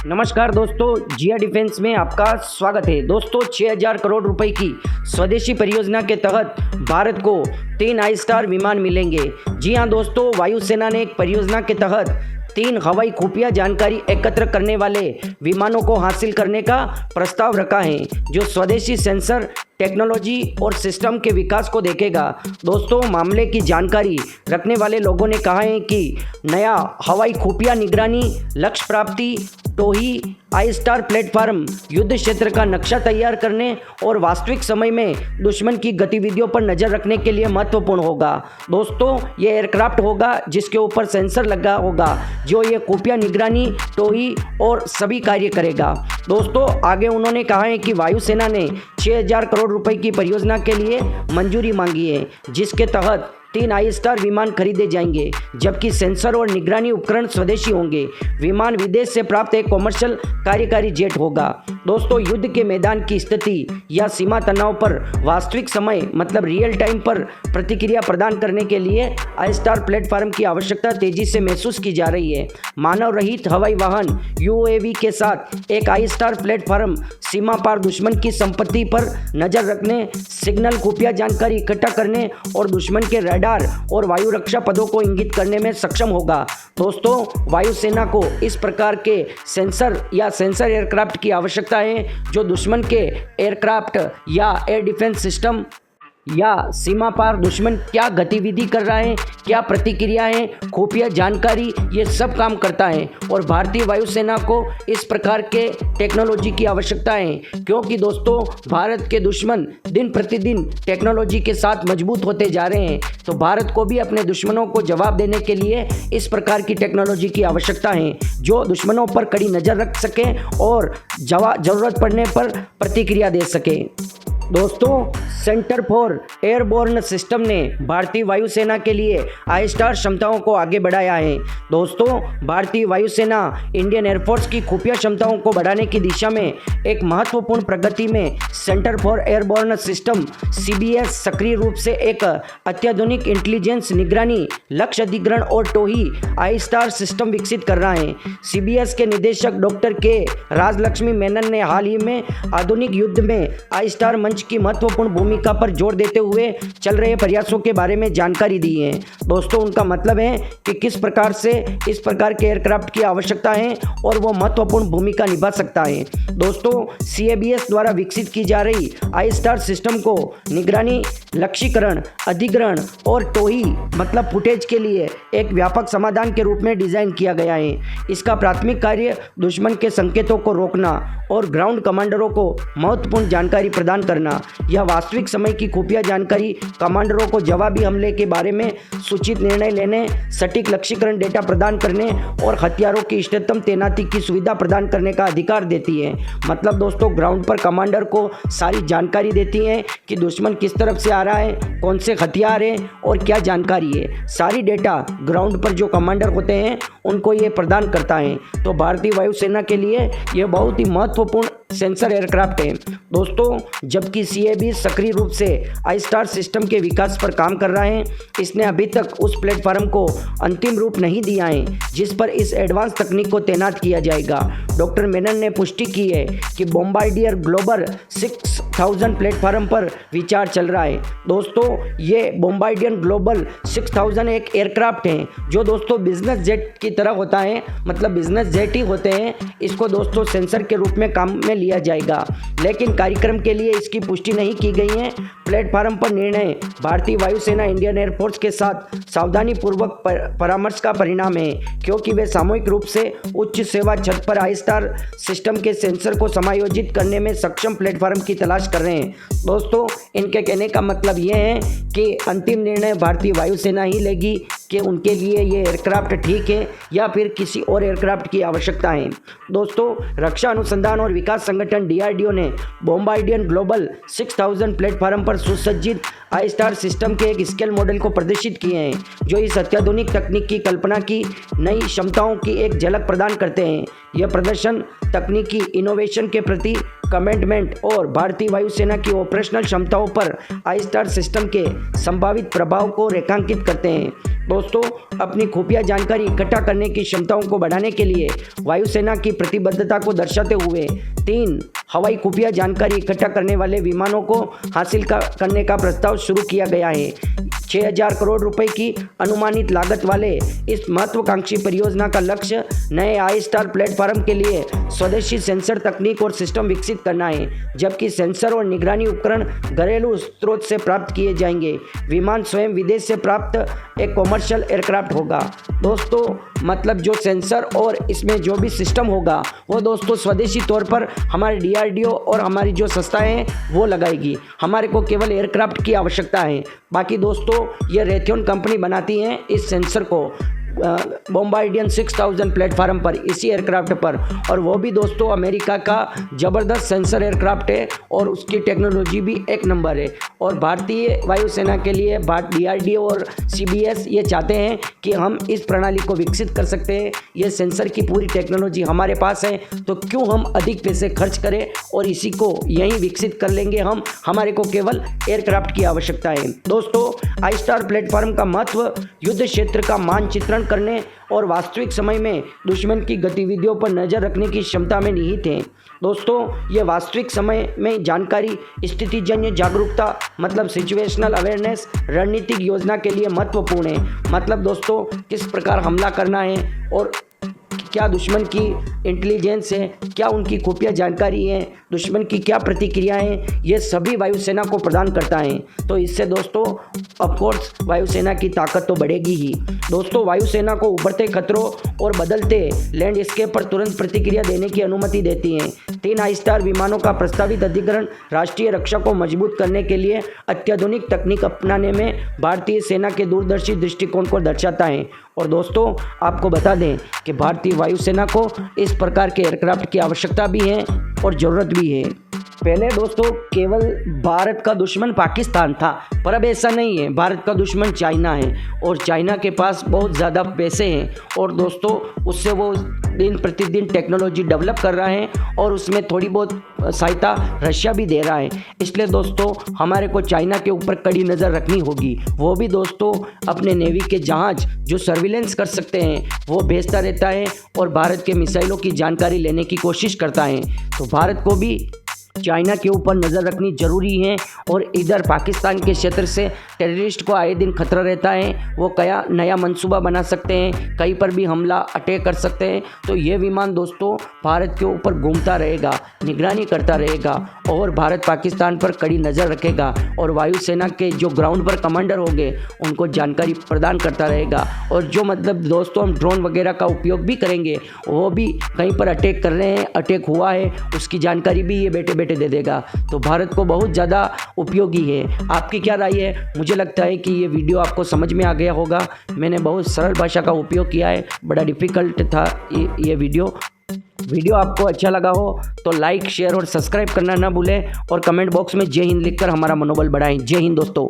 नमस्कार दोस्तों, जिया डिफेंस में आपका स्वागत है। दोस्तों 6,000 करोड़ रुपए की स्वदेशी परियोजना के तहत भारत को 3 आई स्टार विमान मिलेंगे। जी हां दोस्तों, वायुसेना ने एक परियोजना के तहत 3 हवाई खुफिया जानकारी एकत्र करने वाले विमानों को हासिल करने का प्रस्ताव रखा है, जो स्वदेशी सेंसर टेक्नोलॉजी और सिस्टम के विकास को देखेगा। दोस्तों, मामले की जानकारी रखने वाले लोगों ने कहा है कि नया हवाई खुफिया निगरानी, लक्ष्य प्राप्ति, टोही आई स्टार प्लेटफॉर्म युद्ध क्षेत्र का नक्शा तैयार करने और वास्तविक समय में दुश्मन की गतिविधियों पर नज़र रखने के लिए महत्वपूर्ण होगा। दोस्तों, ये एयरक्राफ्ट होगा जिसके ऊपर सेंसर लगा होगा, जो ये खुफिया निगरानी, टोही और सभी कार्य करेगा। दोस्तों, आगे उन्होंने कहा है कि वायुसेना ने 6,000 करोड़ रुपए की परियोजना के लिए मंजूरी मांगी है, जिसके तहत 3 आई स्टार विमान खरीदे जाएंगे, जबकि सेंसर और निगरानी उपकरण स्वदेशी होंगे। विमान विदेश से प्राप्त एक कॉमर्शियल कार्यकारी जेट होगा। दोस्तों, युद्ध के मैदान की स्थिति या सीमा तनाव पर वास्तविक समय मतलब रियल टाइम पर प्रतिक्रिया प्रदान करने के लिए आई स्टार प्लेटफॉर्म की आवश्यकता तेजी से महसूस की जा रही है। मानव रहित हवाई वाहन यूएवी के साथ एक आई स्टार प्लेटफॉर्म सीमा पार दुश्मन की संपत्ति पर नजर रखने, सिग्नल खुफिया जानकारी इकट्ठा करने और दुश्मन के रडार और वायु रक्षा पदों को इंगित करने में सक्षम होगा। दोस्तों, वायुसेना को इस प्रकार के सेंसर एयरक्राफ्ट की आवश्यकता है, जो दुश्मन के एयरक्राफ्ट या एयर डिफेंस सिस्टम या सीमा पार दुश्मन क्या गतिविधि कर रहा है, क्या प्रतिक्रियाएं, खुफिया जानकारी, ये सब काम करता है। और भारतीय वायुसेना को इस प्रकार के टेक्नोलॉजी की आवश्यकता है, क्योंकि दोस्तों भारत के दुश्मन दिन प्रतिदिन टेक्नोलॉजी के साथ मजबूत होते जा रहे हैं। तो भारत को भी अपने दुश्मनों को जवाब देने के लिए इस प्रकार की टेक्नोलॉजी की आवश्यकता है, जो दुश्मनों पर कड़ी नज़र रख सके और ज़रूरत पड़ने पर प्रतिक्रिया दे सके। दोस्तों, सेंटर फॉर एयरबोर्न सिस्टम ने भारतीय वायुसेना के लिए आई स्टार क्षमताओं को आगे बढ़ाया है। दोस्तों, भारतीय वायुसेना इंडियन एयरफोर्स की खुफिया क्षमताओं को बढ़ाने की दिशा में एक महत्वपूर्ण प्रगति में centre for airborne system CBS सक्रिय रूप से एक अत्याधुनिक इंटेलिजेंस निगरानी, लक्ष्य अधिग्रहण और टोही आई स्टार सिस्टम विकसित कर रहा है। सीबीएस के निदेशक डॉक्टर के राजलक्ष्मी मेनन ने हाल ही में आधुनिक युद्ध में आई स्टार मंच की महत्वपूर्ण भूमिका पर जोर देते हुए चल रहे प्रयासों के बारे में जानकारी दी है। दोस्तों, उनका मतलब है कि किस प्रकार से इस प्रकार के एयरक्राफ्ट की आवश्यकता है और वो महत्वपूर्ण भूमिका निभा सकता है। दोस्तों, सीएबीएस द्वारा विकसित की जा रही आई स्टार सिस्टम को निगरानी, लक्ष्यीकरण, अधिग्रहण और टोही मतलब फुटेज के लिए एक व्यापक समाधान के रूप में डिजाइन किया गया है। इसका प्राथमिक कार्य दुश्मन के संकेतों को रोकना और ग्राउंड कमांडरों को महत्वपूर्ण जानकारी प्रदान करना या वास्तविक समय की खुफिया जानकारी कमांडरों को जवाबी हमले के बारे में सूचित निर्णय लेने, सटीक लक्ष्यीकरण डेटा प्रदान करने और हथियारों की इष्टतम तैनाती की सुविधा प्रदान करने का अधिकार देती है। मतलब दोस्तों, ग्राउंड पर कमांडर को सारी जानकारी देती है कि दुश्मन किस तरफ से आ रहा है, कौन से हथियार है और क्या जानकारी है। सारी डेटा ग्राउंड पर जो कमांडर होते हैं उनको ये प्रदान करता है। तो भारतीय वायुसेना के लिए यह बहुत ही महत्वपूर्ण सेंसर एयरक्राफ्ट है। दोस्तों, जबकि सीएबी सक्रिय रूप से आई स्टार सिस्टम के विकास पर काम कर रहा है, इसने अभी तक उस प्लेटफॉर्म को अंतिम रूप नहीं दिया है जिस पर इस एडवांस तकनीक को तैनात किया जाएगा। डॉक्टर मेनन ने पुष्टि की है कि बॉम्बार्डियर ग्लोबल 6000 प्लेटफॉर्म पर विचार चल रहा है। दोस्तों, ये बॉम्बार्डियर ग्लोबल 6000 एक एयरक्राफ्ट है जो दोस्तों बिजनेस जेट की तरह होता है, मतलब बिजनेस जेट ही होते हैं। इसको दोस्तों सेंसर के रूप में काम में लिया जाएगा, लेकिन कार्यक्रम के लिए इसकी पुष्टि नहीं की गई है। प्लेटफॉर्म पर निर्णय भारतीय वायुसेना इंडियन एयरफोर्स के साथ सावधानी पूर्वक परामर्श का परिणाम है, क्योंकि वे सामूहिक रूप से उच्च सेवा छत पर आई स्टार सिस्टम के सेंसर को समायोजित करने में सक्षम प्लेटफॉर्म की तलाश कर रहे हैं। दोस्तों, इनके कहने का मतलब ये है कि अंतिम निर्णय भारतीय वायुसेना ही लेगी कि उनके लिए ये एयरक्राफ्ट ठीक है या फिर किसी और एयरक्राफ्ट की आवश्यकता है। दोस्तों, रक्षा अनुसंधान और विकास संगठन डीआरडीओ ने बॉम्बार्डियर ग्लोबल 6000 प्लेटफॉर्म पर सुसज्जित आई स्टार सिस्टम के एक स्केल मॉडल को प्रदर्शित किए हैं, जो इस अत्याधुनिक तकनीक की कल्पना की नई क्षमताओं की एक झलक प्रदान करते हैं। यह प्रदर्शन तकनीकी इनोवेशन के प्रति कमिटमेंट और भारतीय वायुसेना की ऑपरेशनल क्षमताओं पर आई स्टार सिस्टम के संभावित प्रभाव को रेखांकित करते हैं। दोस्तों, दोस्तों, अपनी खुफिया जानकारी इकट्ठा करने की क्षमताओं को बढ़ाने के लिए वायुसेना की प्रतिबद्धता को दर्शाते हुए 3 हवाई खुफिया जानकारी इकट्ठा करने वाले विमानों को हासिल करने का प्रस्ताव शुरू किया गया है। 6000 करोड़ रुपए की अनुमानित लागत वाले इस महत्वाकांक्षी परियोजना का लक्ष्य नए आई स्टार प्लेटफॉर्म के लिए स्वदेशी सेंसर तकनीक और सिस्टम विकसित करना है, जबकि सेंसर और निगरानी उपकरण घरेलू स्रोत से प्राप्त किए जाएंगे। विमान स्वयं विदेश से प्राप्त एक कॉमर्शियल एयरक्राफ्ट होगा। दोस्तों, मतलब जो सेंसर और इसमें जो भी सिस्टम होगा वो दोस्तों स्वदेशी तौर पर हमारे DRDO और हमारी जो संस्थाएं हैं वो लगाएगी। हमारे को केवल एयरक्राफ्ट की आवश्यकता है। बाकी दोस्तों, ये रेथियन कंपनी बनाती है इस सेंसर को बॉम्बार्डियर 6000 प्लेटफार्म पर, इसी एयरक्राफ्ट पर, और वो भी दोस्तों अमेरिका का ज़बरदस्त सेंसर एयरक्राफ्ट है और उसकी टेक्नोलॉजी भी एक नंबर है। और भारतीय वायुसेना के लिए DRDO और CBS ये चाहते हैं कि हम इस प्रणाली को विकसित कर सकते हैं। ये सेंसर की पूरी टेक्नोलॉजी हमारे पास है, तो क्यों हम अधिक पैसे खर्च करें और इसी को यहीं विकसित कर लेंगे हम। हमारे को केवल एयरक्राफ्ट की आवश्यकता है। दोस्तों, आई स्टार प्लेटफॉर्म का महत्व युद्ध क्षेत्र का मानचित्रण करने और वास्तविक समय में दुश्मन की गतिविधियों पर नजर रखने की क्षमता में निहित है। दोस्तों, ये वास्तविक समय में जानकारी, स्थितिजन्य जागरूकता मतलब सिचुएशनल अवेयरनेस रणनीतिक योजना के लिए महत्वपूर्ण है। मतलब दोस्तों, किस प्रकार हमला करना है और क्या दुश्मन की इंटेलिजेंस है, क्या उनकी खुफिया जानकारी है, दुश्मन की क्या प्रतिक्रियाएं, ये सभी वायुसेना को प्रदान करता है। तो इससे दोस्तों ऑफकोर्स वायुसेना की ताकत तो बढ़ेगी ही। दोस्तों, वायुसेना को उभरते खतरों और बदलते लैंडस्केप पर तुरंत प्रतिक्रिया देने की अनुमति देती है। 3 आई स्टार विमानों का प्रस्तावित अधिग्रहण राष्ट्रीय रक्षा को मजबूत करने के लिए अत्याधुनिक तकनीक अपनाने में भारतीय सेना के दूरदर्शी दृष्टिकोण को दर्शाता है। और दोस्तों, आपको बता दें कि भारतीय वायुसेना को इस प्रकार के एयरक्राफ्ट की आवश्यकता भी है और ज़रूरत भी है। पहले दोस्तों केवल भारत का दुश्मन पाकिस्तान था, पर अब ऐसा नहीं है। भारत का दुश्मन चाइना है और चाइना के पास बहुत ज़्यादा पैसे हैं और दोस्तों उससे वो दिन प्रतिदिन टेक्नोलॉजी डेवलप कर रहा है और उसमें थोड़ी बहुत सहायता रशिया भी दे रहा है। इसलिए दोस्तों हमारे को चाइना के ऊपर कड़ी नज़र रखनी होगी। वो भी दोस्तों अपने नेवी के जहाज़ जो सर्विलेंस कर सकते हैं वो भेजता रहता है और भारत के मिसाइलों की जानकारी लेने की कोशिश करता है। तो भारत को भी चाइना के ऊपर नज़र रखनी जरूरी है। और इधर पाकिस्तान के क्षेत्र से टेररिस्ट को आए दिन खतरा रहता है, वो क्या नया मंसूबा बना सकते हैं, कहीं पर भी हमला अटैक कर सकते हैं। तो ये विमान दोस्तों भारत के ऊपर घूमता रहेगा, निगरानी करता रहेगा और भारत पाकिस्तान पर कड़ी नज़र रखेगा और वायुसेना के जो ग्राउंड पर कमांडर होंगे उनको जानकारी प्रदान करता रहेगा। और जो मतलब दोस्तों हम ड्रोन वगैरह का उपयोग भी करेंगे, वो भी कहीं पर अटैक कर रहे हैं, अटैक हुआ है, उसकी जानकारी भी ये बैठे दे देगा। तो भारत को बहुत ज़्यादा उपयोगी है। आपकी क्या राय है? मुझे लगता है कि ये वीडियो आपको समझ में आ गया होगा। मैंने बहुत सरल भाषा का उपयोग किया है, बड़ा डिफ़िकल्ट था ये वीडियो आपको अच्छा लगा हो तो लाइक, शेयर और सब्सक्राइब करना ना भूलें और कमेंट बॉक्स में जय हिंद लिखकर हमारा मनोबल बढ़ाएं। जय हिंद दोस्तों।